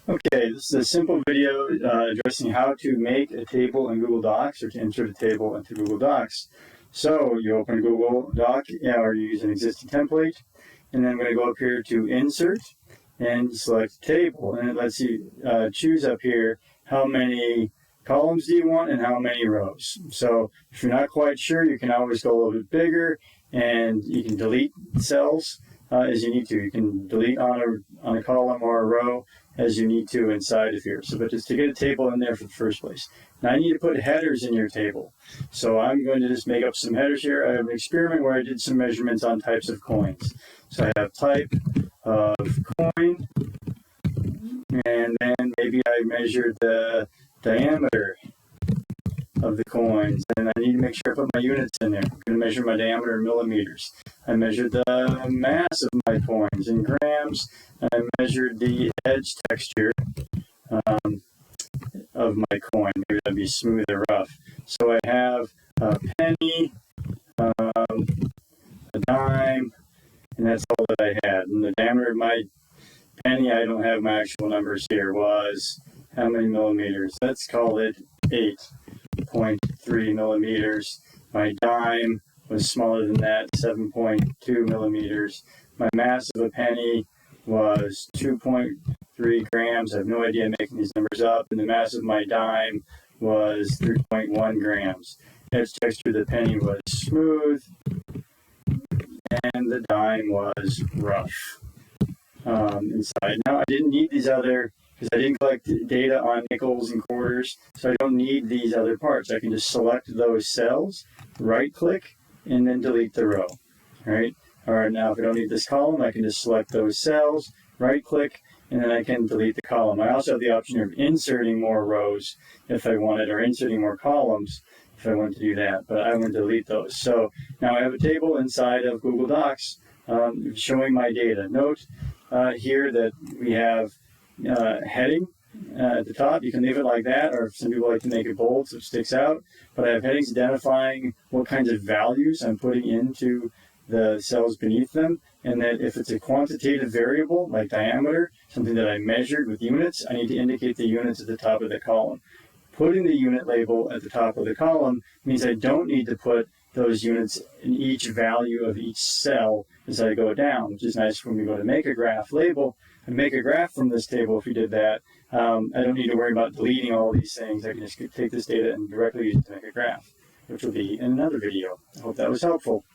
Okay, this is a simple video addressing how to make a table in Google Docs or to insert a table into Google Docs. So you open Google Doc or you use an existing template, and then I'm going to go up here to Insert and select Table, and it lets you choose up here how many columns do you want and how many rows. So if you're not quite sure, you can always go a little bit bigger, and you can delete cells as you need to. You can delete on a column or a row as you need to inside of here. But just to get a table in there for the first place. Now I need to put headers in your table. So I'm going to just make up some headers here. I have an experiment where I did some measurements on types of coins. So I have type of coin, and then maybe I measured the diameter of the coins, and I need to make sure I put my units in there. I'm going to measure my diameter in millimeters. I measured the mass of my coins in grams. I measured the edge texture of my coin. Maybe that'd be smooth or rough. So I have a penny, a dime, and that's all that I had. And the diameter of my penny, I don't have my actual numbers here, was how many millimeters? Let's call it 8.3 millimeters. My dime was smaller than that, 7.2 millimeters. My mass of a penny was 2.3 grams. I have no idea I'm making these numbers up. And the mass of my dime was 3.1 grams. Edge texture of the penny was smooth, and the dime was rough inside. Now, I didn't need these other, because I didn't collect data on nickels and quarters, so I don't need these other parts. I can just select those cells, right-click, and then delete the row. All right? Or now, if I don't need this column, I can just select those cells, right-click, and then I can delete the column. I also have the option of inserting more rows if I wanted, or inserting more columns if I wanted to do that, but I want to delete those. So now I have a table inside of Google Docs showing my data. Note here that we have heading at the top. You can leave it like that, or if some people like to make it bold so it sticks out. But I have headings identifying what kinds of values I'm putting into the cells beneath them, and that if it's a quantitative variable like diameter, something that I measured with units, I need to indicate the units at the top of the column. Putting the unit label at the top of the column means I don't need to put those units in each value of each cell as I go down, which is nice when we go to make a graph label and make a graph from this table. If we did that, I don't need to worry about deleting all these things. I can just take this data and directly use it to make a graph, which will be in another video. I hope that was helpful.